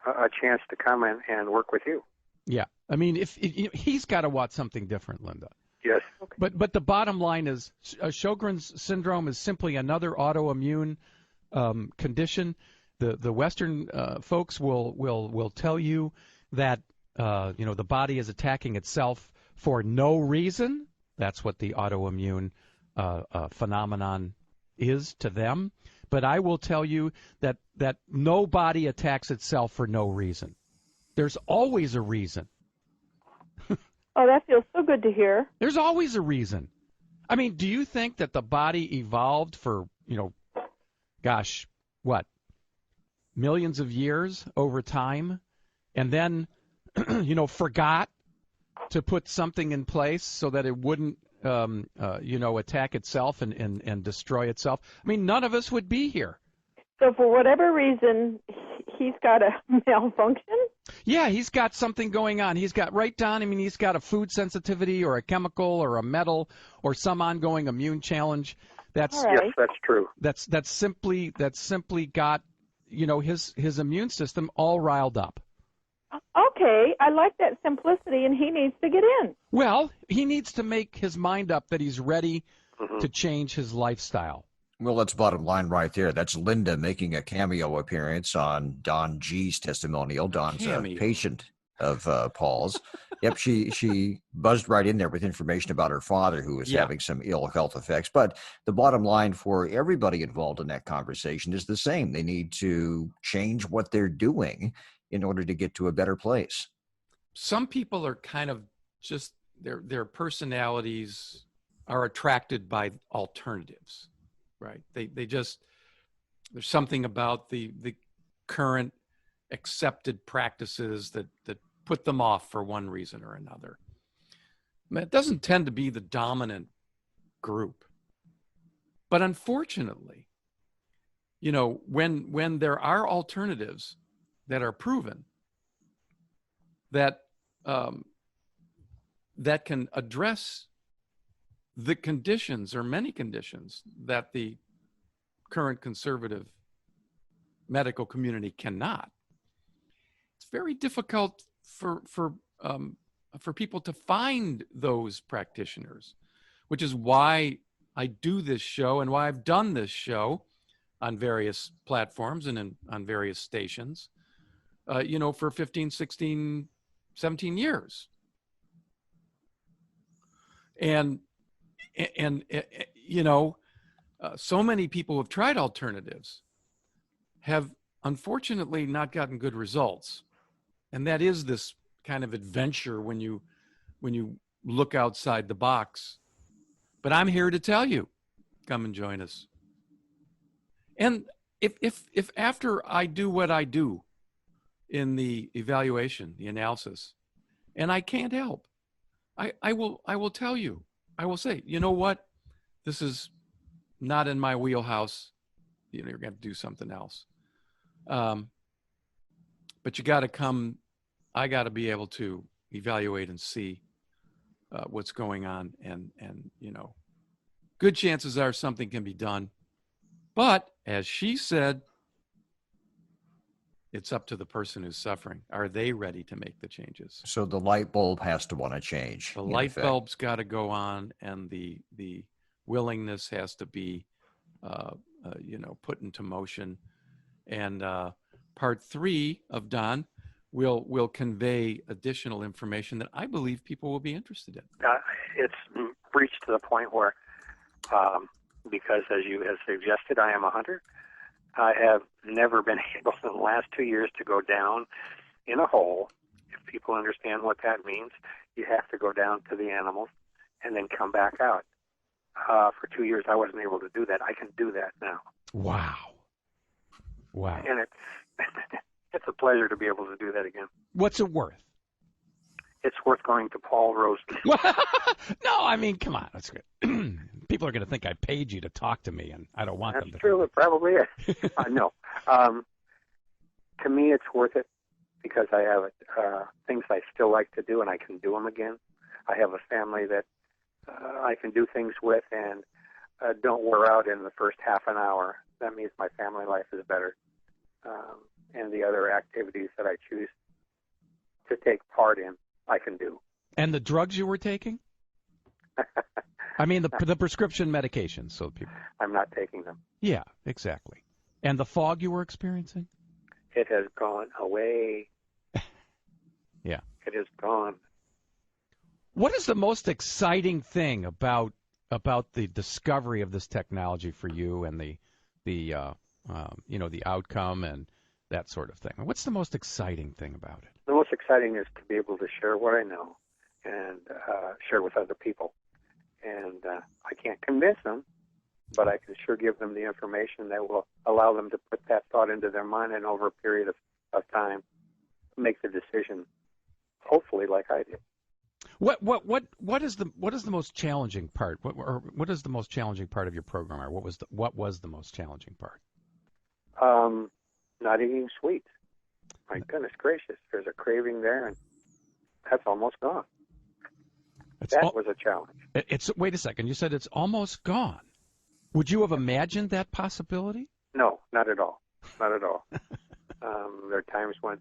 [SPEAKER 4] a chance to come and work with you.
[SPEAKER 3] Yeah. I mean, if he's got to want something different, Linda.
[SPEAKER 4] Yes.
[SPEAKER 5] Okay.
[SPEAKER 3] But the bottom line is Sjogren's syndrome is simply another autoimmune condition. The Western folks will tell you that the body is attacking itself for no reason. That's what the autoimmune phenomenon is to them. But I will tell you that no body attacks itself for no reason. There's always a reason.
[SPEAKER 5] Oh, that feels so good to hear.
[SPEAKER 3] There's always a reason. I mean, do you think that the body evolved for, millions of years over time, and then, forgot to put something in place so that it wouldn't, attack itself and destroy itself? I mean, none of us would be here.
[SPEAKER 5] So for whatever reason, he's got a malfunction?
[SPEAKER 3] Yeah, he's got something going on. He's got, right, Don? I mean, he's got a food sensitivity or a chemical or a metal or some ongoing immune challenge That's
[SPEAKER 5] All right.
[SPEAKER 4] Yes, that's true.
[SPEAKER 3] that's simply got his immune system all riled up.
[SPEAKER 5] Okay, I like that simplicity, and he needs to get in.
[SPEAKER 3] Well, he needs to make his mind up that he's ready
[SPEAKER 4] Hmm.
[SPEAKER 3] to change his lifestyle.
[SPEAKER 1] Well, that's bottom line right there. That's Linda making a cameo appearance on Don G's testimonial. Don's a
[SPEAKER 2] Cameo.
[SPEAKER 1] patient of Paul's. Yep, she buzzed right in there with information about her father who was
[SPEAKER 3] Yeah.
[SPEAKER 1] having some ill health effects. But the bottom line for everybody involved in that conversation is the same. They need to change what they're doing in order to get to a better place.
[SPEAKER 2] Some people are kind of just their personalities are attracted by alternatives, right? They just there's something about the current accepted practices that put them off for one reason or another. I mean, it doesn't tend to be the dominant group, but unfortunately, when there are alternatives that are proven that that can address the conditions or many conditions that the current conservative medical community cannot. It's very difficult for people to find those practitioners, which is why I do this show and why I've done this show on various platforms and on various stations, for 15, 16, 17 years. And so many people who have tried alternatives have unfortunately not gotten good results. And that is this kind of adventure when you look outside the box. But I'm here to tell you, come and join us. And if after I do what I do in the evaluation, the analysis, and I can't help, I will tell you, I will say, you know what, this is not in my wheelhouse. You're going to have to do something else. But you got to come. I got to be able to evaluate and see what's going on, and good chances are something can be done. But as she said, it's up to the person who's suffering. Are they ready to make the changes?
[SPEAKER 1] So the light bulb has to want to change.
[SPEAKER 2] The
[SPEAKER 1] in
[SPEAKER 2] light
[SPEAKER 1] effect.
[SPEAKER 2] bulb's got to go on, and the willingness has to be, put into motion. And part 3 of Don will convey additional information that I believe people will be interested in.
[SPEAKER 4] It's reached to the point where, because as you have suggested, I am a hunter. I have never been able in the last 2 years to go down in a hole. If people understand what that means, you have to go down to the animals and then come back out. For 2 years, I wasn't able to do that. I can do that now.
[SPEAKER 3] Wow.
[SPEAKER 4] And it's a pleasure to be able to do that again.
[SPEAKER 3] What's it worth?
[SPEAKER 4] It's worth going to Paul Rosen.
[SPEAKER 3] No, I mean, come on. That's good. People are going to think I paid you to talk to me, and I don't want them to.
[SPEAKER 4] That's true. It probably is. No. To me, it's worth it because I have things I still like to do, and I can do them again. I have a family that I can do things with and don't wear out in the first half an hour. That means my family life is better. And the other activities that I choose to take part in, I can do.
[SPEAKER 3] And the drugs you were taking? I mean, the prescription medications, so people.
[SPEAKER 4] I'm not taking them.
[SPEAKER 3] Yeah, exactly. And the fog you were experiencing?
[SPEAKER 4] It has gone away.
[SPEAKER 3] Yeah.
[SPEAKER 4] It is gone.
[SPEAKER 3] What is the most exciting thing about the discovery of this technology for you and the outcome and that sort of thing? What's the most exciting thing about it?
[SPEAKER 4] The most exciting is to be able to share what I know and share with other people. And I can't convince them, but I can sure give them the information that will allow them to put that thought into their mind and over a period of time make the decision, hopefully like I did.
[SPEAKER 3] What is the most challenging part? What is the most challenging part of your program? Or what was the most challenging part?
[SPEAKER 4] Not eating sweets. My goodness gracious, there's a craving there, and that's almost gone. That was a challenge.
[SPEAKER 3] Wait a second. You said it's almost gone. Would you have imagined that possibility?
[SPEAKER 4] No, not at all. Not at all. There are times when,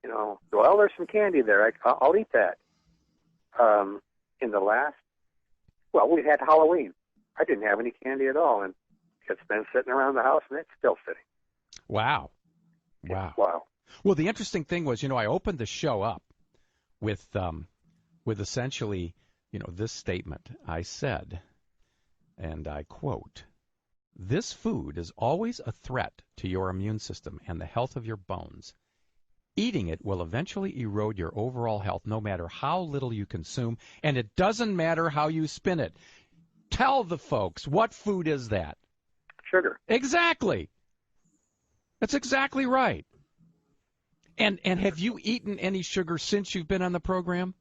[SPEAKER 4] well, there's some candy there. I'll eat that. In the last, we had Halloween. I didn't have any candy at all, and it's been sitting around the house, and it's still sitting.
[SPEAKER 3] Wow. Wow.
[SPEAKER 4] Wow.
[SPEAKER 3] Well, the interesting thing was, I opened the show up with essentially, this statement. I said, and I quote, "This food is always a threat to your immune system and the health of your bones. Eating it will eventually erode your overall health no matter how little you consume, and it doesn't matter how you spin it." Tell the folks, what food is that?
[SPEAKER 4] Sugar.
[SPEAKER 3] Exactly. That's exactly right. And have you eaten any sugar since you've been on the program?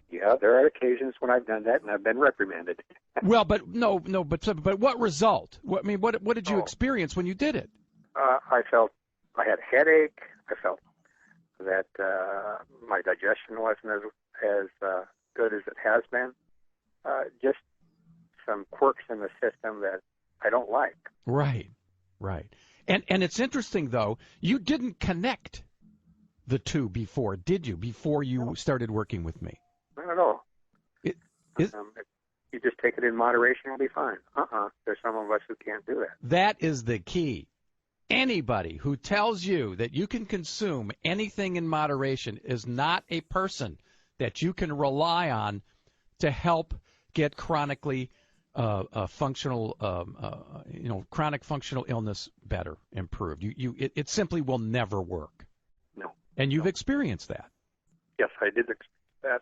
[SPEAKER 4] Yeah, there are occasions when I've done that, and I've been reprimanded.
[SPEAKER 3] Well, but but what result? What did you experience when you did it?
[SPEAKER 4] I felt I had a headache. I felt that my digestion wasn't as good as it has been. Just some quirks in the system that I don't like.
[SPEAKER 3] Right. And it's interesting, though, you didn't connect the two before, did you, before you started working with me?
[SPEAKER 4] Not at all.
[SPEAKER 3] It,
[SPEAKER 4] If you just take it in moderation, you'll be fine. There's some of us who can't do that.
[SPEAKER 3] That is the key. Anybody who tells you that you can consume anything in moderation is not a person that you can rely on to help get chronically functional, chronic functional illness better, improved. It simply will never work.
[SPEAKER 4] No.
[SPEAKER 3] And you've experienced that.
[SPEAKER 4] Yes, I did experience that,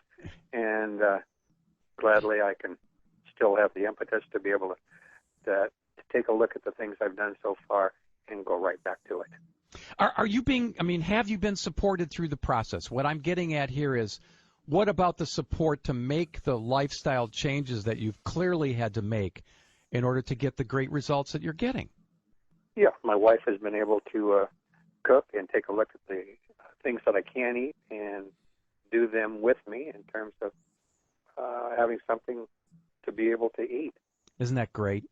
[SPEAKER 4] and gladly I can still have the impetus to be able to take a look at the things I've done so far and go right back to it.
[SPEAKER 3] Are you have you been supported through the process? What I'm getting at here is, what about the support to make the lifestyle changes that you've clearly had to make in order to get the great results that you're getting?
[SPEAKER 4] Yeah, my wife has been able to cook and take a look at the things that I can eat and do them with me in terms of having something to be able to eat.
[SPEAKER 3] Isn't that great?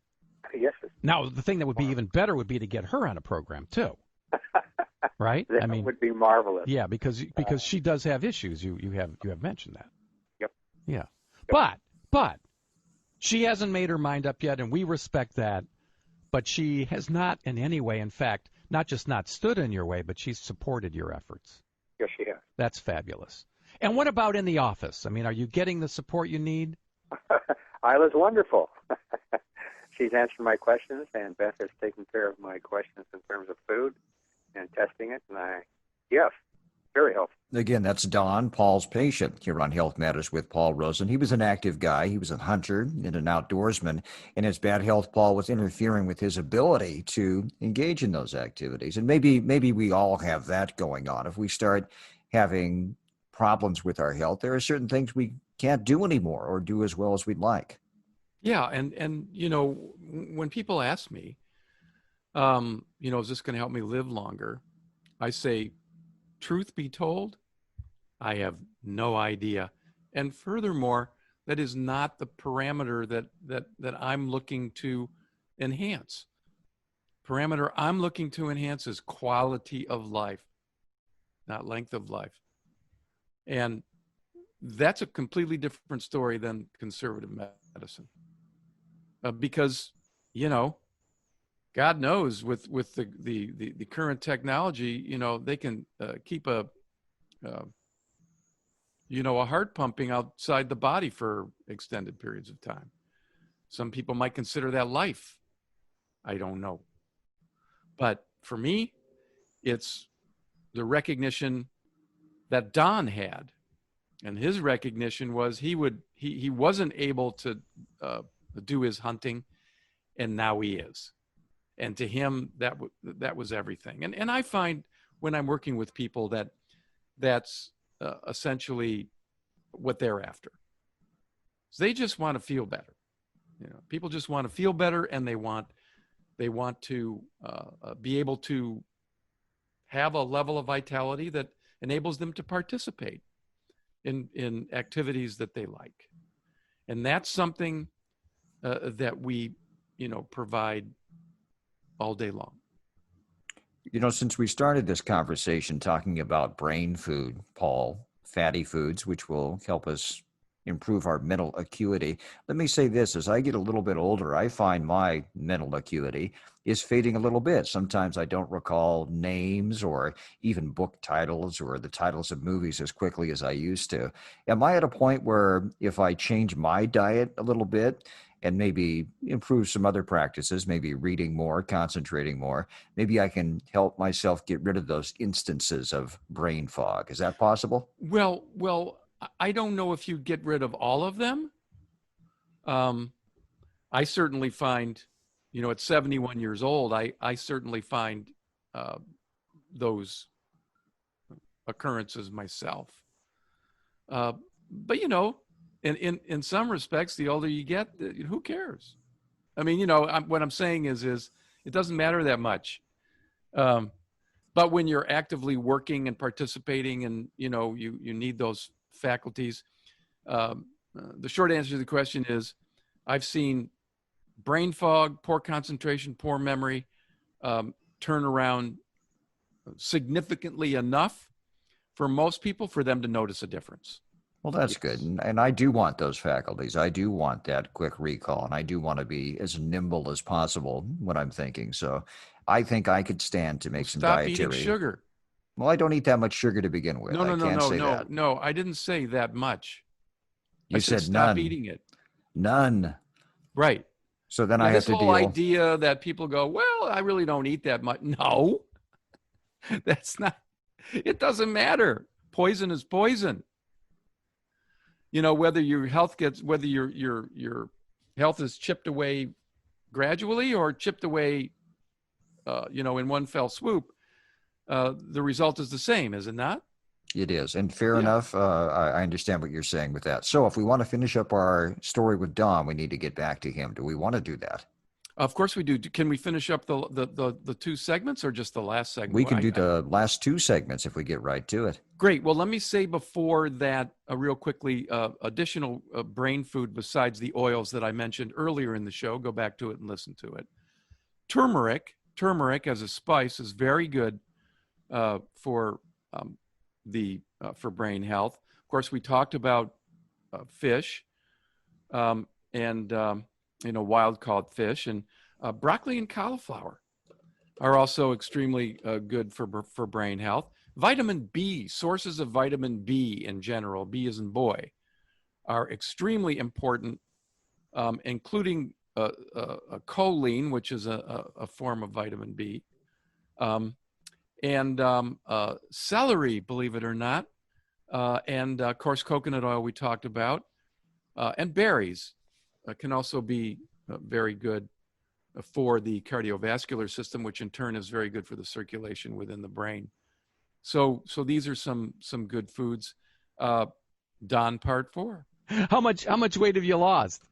[SPEAKER 4] Yes.
[SPEAKER 3] Now, the thing that would be even better would be to get her on a program, too. Right?
[SPEAKER 4] That would be marvelous.
[SPEAKER 3] Yeah, because she does have issues. You have mentioned that.
[SPEAKER 4] Yep.
[SPEAKER 3] Yeah. Yep. But she hasn't made her mind up yet, and we respect that. But she has not in any way, in fact, not just not stood in your way, but she's supported your efforts.
[SPEAKER 4] Yes, she has.
[SPEAKER 3] That's fabulous. And what about in the office? Are you getting the support you need?
[SPEAKER 4] Isla's wonderful. She's answered my questions, and Beth has taken care of my questions in terms of food and testing it. And yes, very helpful.
[SPEAKER 1] Again, that's Don, Paul's patient here on Health Matters with Paul Rosen. He was an active guy. He was a hunter and an outdoorsman, and his bad health, Paul, was interfering with his ability to engage in those activities. And maybe we all have that going on. If we start having problems with our health, there are certain things we can't do anymore or do as well as we'd like.
[SPEAKER 2] Yeah, and when people ask me, is this going to help me live longer? I say, truth be told, I have no idea. And furthermore, that is not the parameter that I'm looking to enhance. Parameter I'm looking to enhance is quality of life, not length of life. And that's a completely different story than conservative medicine. Because, God knows with the current technology, they can keep a heart pumping outside the body for extended periods of time. Some people might consider that life. I don't know. But for me, it's the recognition that Don had. And his recognition was he wasn't able to do his hunting, and now he is. And to him, that was everything. And I find when I'm working with people that's essentially what they're after. So they just want to feel better. People just want to feel better, and they want to be able to have a level of vitality that enables them to participate in activities that they like. And that's something that we provide all day long.
[SPEAKER 1] Since we started this conversation talking about brain food, Paul, fatty foods, which will help us improve our mental acuity, let me say this. As I get a little bit older, I find my mental acuity is fading a little bit. Sometimes I don't recall names or even book titles or the titles of movies as quickly as I used to. Am I at a point where if I change my diet a little bit and maybe improve some other practices, maybe reading more, concentrating more, maybe I can help myself get rid of those instances of brain fog? Is that possible?
[SPEAKER 2] Well, I don't know if you get rid of all of them. I certainly find, at 71 years old, I certainly find those occurrences myself. But in some respects, the older you get, who cares? I mean, what I'm saying is it doesn't matter that much. But when you're actively working and participating, and you need those faculties, the short answer to the question is, I've seen brain fog, poor concentration, poor memory turn around significantly enough for most people for them to notice a difference.
[SPEAKER 1] Well, that's good. And I do want those faculties. I do want that quick recall, and I do want to be as nimble as possible when I'm thinking. So I think I could stand to make some dietary.
[SPEAKER 2] Stop eating sugar.
[SPEAKER 1] Well, I don't eat that much sugar to begin with.
[SPEAKER 2] No, I didn't say that much.
[SPEAKER 1] You said
[SPEAKER 2] stop
[SPEAKER 1] none.
[SPEAKER 2] eating it.
[SPEAKER 1] None.
[SPEAKER 2] Right.
[SPEAKER 1] So then I have to deal.
[SPEAKER 2] This whole idea that people go, well, I really don't eat that much. No, that's not. It doesn't matter. Poison is poison. Whether your health is chipped away gradually or chipped away, in one fell swoop, the result is the same, is it not?
[SPEAKER 1] It is. And fair enough. I understand what you're saying with that. So if we want to finish up our story with Don, we need to get back to him. Do we want to do that?
[SPEAKER 2] Of course we do. Can we finish up the two segments or just the last segment?
[SPEAKER 1] We can do the last two segments if we get right to it.
[SPEAKER 2] Great. Well, let me say before that, real quickly, additional brain food besides the oils that I mentioned earlier in the show. Go back to it and listen to it. Turmeric as a spice is very good for brain health. Of course, we talked about fish and wild caught fish, and broccoli and cauliflower are also extremely good for brain health. Vitamin B, sources of vitamin B in general, B as in boy, are extremely important, including choline, which is a form of vitamin B, and celery, believe it or not, and of course coconut oil we talked about, and berries can also be very good for the cardiovascular system, which in turn is very good for the circulation within the brain. So these are some good foods. Don, part 4.
[SPEAKER 3] How much weight have you lost?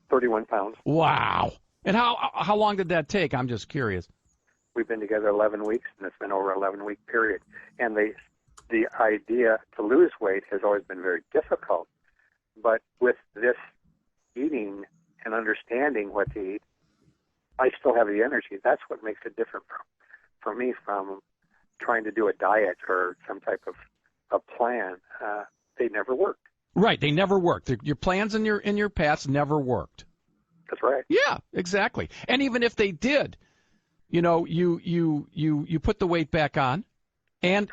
[SPEAKER 4] 31 pounds.
[SPEAKER 3] Wow. And how long did that take? I'm just curious.
[SPEAKER 4] We've been together 11 weeks, and it's been over an 11-week period. And the idea to lose weight has always been very difficult. But with this eating and understanding what to eat, I still have the energy. That's what makes it different for me from trying to do a diet or some type of a plan. They never worked.
[SPEAKER 3] Right, they never worked. Your plans in your past never worked.
[SPEAKER 4] That's right.
[SPEAKER 3] Yeah, exactly. And even if they did, you put the weight back on, and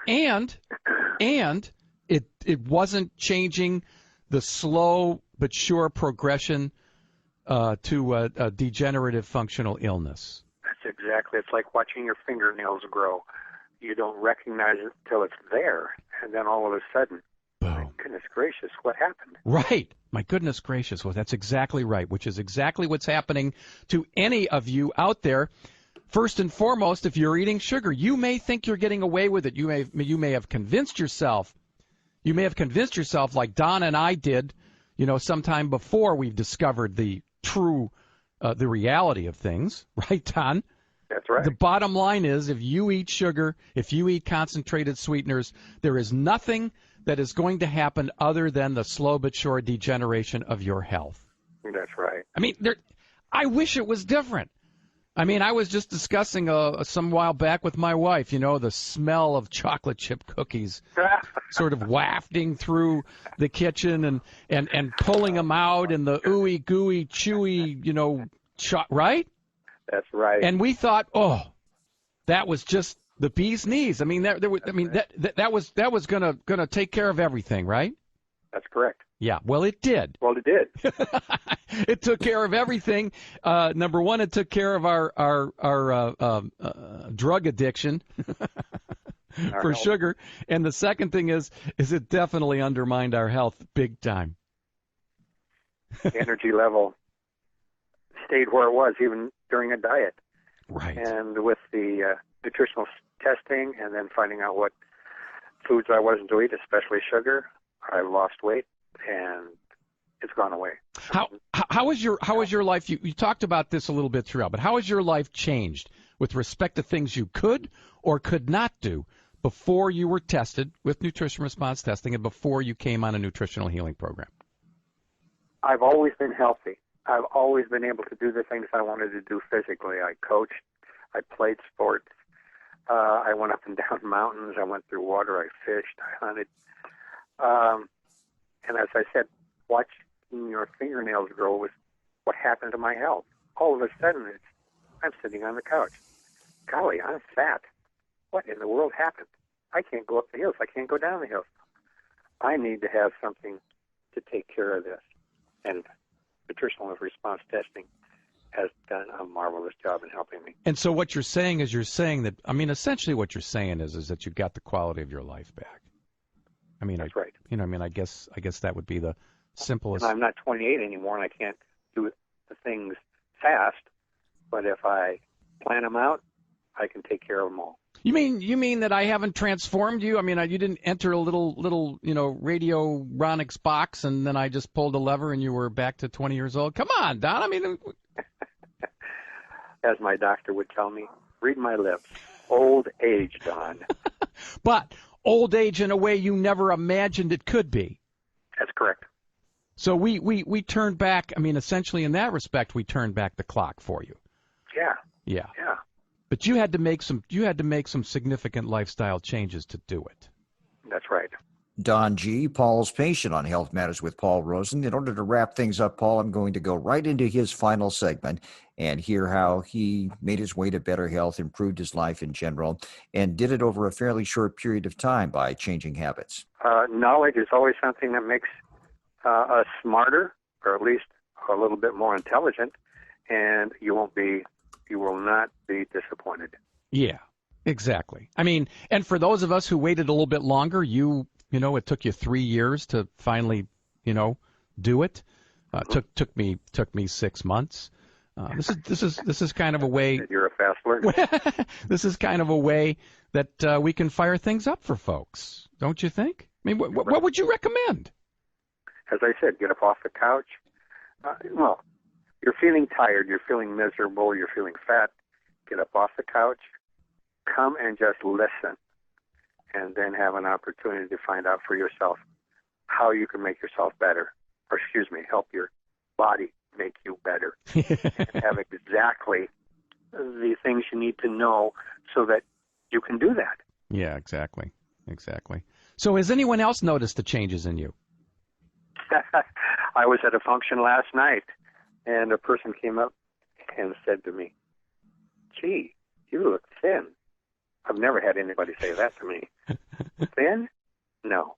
[SPEAKER 3] it wasn't changing the slow but sure progression to a degenerative functional illness.
[SPEAKER 4] That's exactly. It's like watching your fingernails grow. You don't recognize it until it's there, and then all of a sudden, my goodness gracious, what happened?
[SPEAKER 3] Right. My goodness gracious. Well, that's exactly right, which is exactly what's happening to any of you out there. First and foremost, if you're eating sugar, you may think you're getting away with it. You may have convinced yourself. You may have convinced yourself, like Don and I did, sometime before we've discovered the true, the reality of things. Right, Don?
[SPEAKER 4] That's right.
[SPEAKER 3] The bottom line is, if you eat sugar, if you eat concentrated sweeteners, there is nothing that is going to happen other than the slow but sure degeneration of your health.
[SPEAKER 4] That's right.
[SPEAKER 3] I mean, I wish it was different. I mean, I was just discussing some while back with my wife, the smell of chocolate chip cookies sort of wafting through the kitchen and pulling them out and the ooey gooey chewy, right?
[SPEAKER 4] That's right.
[SPEAKER 3] And we thought, oh, that was just the bee's knees. I mean, that was gonna take care of everything, right?
[SPEAKER 4] That's correct.
[SPEAKER 3] Yeah, well, it did.
[SPEAKER 4] Well, it did.
[SPEAKER 3] It took care of everything. Number one, it took care of our drug addiction for sugar, and the second thing is it definitely undermined our health big time.
[SPEAKER 4] Energy level stayed where it was even during a diet.
[SPEAKER 3] Right.
[SPEAKER 4] And with the nutritional testing and then finding out what foods I wasn't to eat, especially sugar, I lost weight. And it's gone away.
[SPEAKER 3] How is your life? You talked about this a little bit throughout, but how has your life changed with respect to things you could or could not do before you were tested with nutrition response testing and before you came on a nutritional healing program?
[SPEAKER 4] I've always been healthy. I've always been able to do the things I wanted to do physically. I coached. I played sports. I went up and down mountains. I went through water. I fished. I hunted. And as I said, watching your fingernails grow was what happened to my health. All of a sudden, I'm sitting on the couch. Golly, I'm fat. What in the world happened? I can't go up the hills. I can't go down the hills. I need to have something to take care of this. And nutritional response testing has done a marvelous job in helping me.
[SPEAKER 3] And so what you're saying is essentially what you're saying is that you got the quality of your life back.
[SPEAKER 4] That's right.
[SPEAKER 3] I guess that would be the simplest.
[SPEAKER 4] And I'm not 28 anymore, and I can't do the things fast. But if I plan them out, I can take care of them all.
[SPEAKER 3] You mean that I haven't transformed you? I mean, you didn't enter a little radioronics box, and then I just pulled a lever, and you were back to 20 years old. Come on, Don. I mean,
[SPEAKER 4] as my doctor would tell me, read my lips. Old age, Don.
[SPEAKER 3] But old age in a way you never imagined it could be.
[SPEAKER 4] That's correct.
[SPEAKER 3] So we turned back. I mean, essentially in that respect, we turned back the clock for you.
[SPEAKER 4] Yeah.
[SPEAKER 3] But you had to make some significant lifestyle changes to do it.
[SPEAKER 4] That's right.
[SPEAKER 1] Don G., Paul's patient on Health Matters with Paul Rosen. In order to wrap things up, Paul, I'm going to go right into his final segment and hear how he made his way to better health, improved his life in general, and did it over a fairly short period of time by changing habits.
[SPEAKER 4] Knowledge is always something that makes us smarter, or at least a little bit more intelligent, and you will not be disappointed.
[SPEAKER 3] Yeah, exactly. I mean, and for those of us who waited a little bit longer, it took you 3 years to finally, do it. Took me 6 months. This is kind of a way.
[SPEAKER 4] You're a fast learner.
[SPEAKER 3] This is kind of a way that we can fire things up for folks, don't you think? I mean, what would you recommend?
[SPEAKER 4] As I said, get up off the couch. You're feeling tired, you're feeling miserable, you're feeling fat. Get up off the couch. Come and just listen, and then have an opportunity to find out for yourself how you can make yourself better, or help your body make you better. And have exactly the things you need to know so that you can do that.
[SPEAKER 3] Yeah, exactly. So has anyone else noticed the changes in you?
[SPEAKER 4] I was at a function last night, and a person came up and said to me, "Gee, you look thin." I've never had anybody say that to me. Thin? No.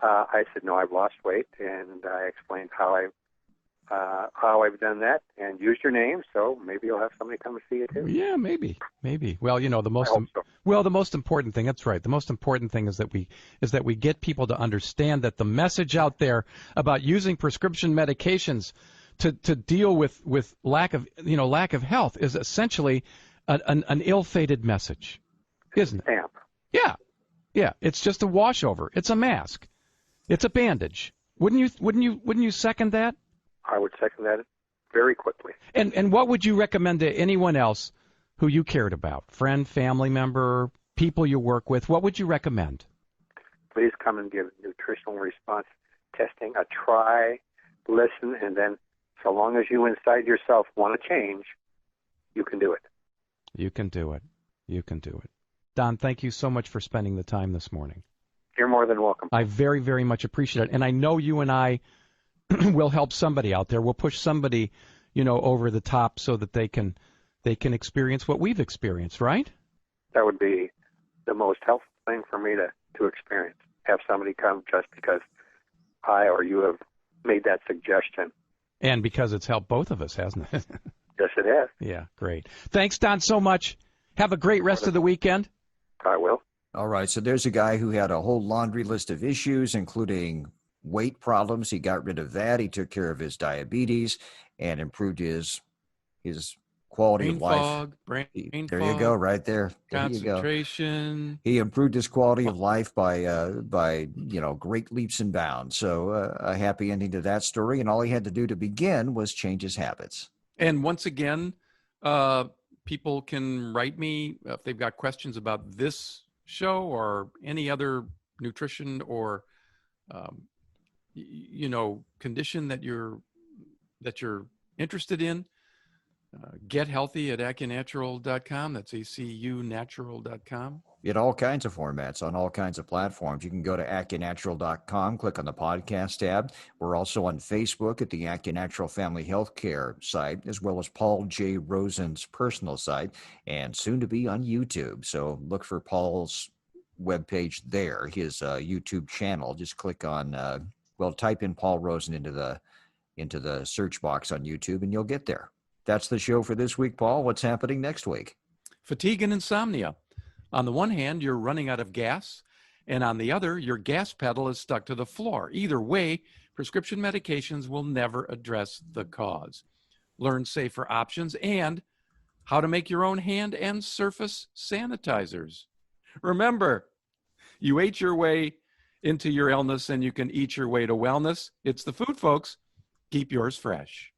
[SPEAKER 4] I said, no, I've lost weight, and I explained how I've done that, and used your name, so maybe you'll have somebody come and see you too.
[SPEAKER 3] Yeah, maybe. Well, the most important thing. That's right. The most important thing is that we get people to understand that the message out there about using prescription medications to deal with lack of health is essentially an ill-fated message. Isn't it?
[SPEAKER 4] Stamp.
[SPEAKER 3] Yeah. It's just a washover. It's a mask. It's a bandage. Wouldn't you second that?
[SPEAKER 4] I would second that very quickly.
[SPEAKER 3] And what would you recommend to anyone else who you cared about? Friend, family member, people you work with? What would you recommend?
[SPEAKER 4] Please come and give nutritional response testing a try, listen, and then So long as you inside yourself want to change, you can do it.
[SPEAKER 3] You can do it. You can do it. Don, thank you so much for spending the time this morning.
[SPEAKER 4] You're more than welcome.
[SPEAKER 3] I very, very much appreciate it. And I know you and I will help somebody out there. We'll push somebody, over the top so that they can experience what we've experienced, right?
[SPEAKER 4] That would be the most helpful thing for me to experience. Have somebody come just because I or you have made that suggestion.
[SPEAKER 3] And because it's helped both of us, hasn't it?
[SPEAKER 4] Yes, it has.
[SPEAKER 3] Yeah, great. Thanks, Don, so much. Have a great rest of the weekend.
[SPEAKER 4] I will.
[SPEAKER 1] All right, so there's a guy who had a whole laundry list of issues, including weight problems. He got rid of that. He took care of his diabetes and improved his quality of life.
[SPEAKER 2] Brain
[SPEAKER 1] There
[SPEAKER 2] fog,
[SPEAKER 1] you go, right there. There you go.
[SPEAKER 2] concentration.
[SPEAKER 1] He improved his quality of life by great leaps and bounds. So a happy ending to that story. And all he had to do to begin was change his habits.
[SPEAKER 2] And once again, people can write me if they've got questions about this show or any other nutrition or condition that you're interested in. Get healthy at AccuNatural.com. That's ACUNatural.com.
[SPEAKER 1] In all kinds of formats, on all kinds of platforms. You can go to AccuNatural.com, click on the podcast tab. We're also on Facebook at the AccuNatural Family Healthcare site, as well as Paul J. Rosen's personal site, and soon to be on YouTube. So look for Paul's webpage there, his YouTube channel. Just click on, type in Paul Rosen into the search box on YouTube, and you'll get there. That's the show for this week, Paul. What's happening next week?
[SPEAKER 2] Fatigue and insomnia. On the one hand, you're running out of gas, and on the other, your gas pedal is stuck to the floor. Either way, prescription medications will never address the cause. Learn safer options and how to make your own hand and surface sanitizers. Remember, you ate your way into your illness, and you can eat your way to wellness. It's the food, folks. Keep yours fresh.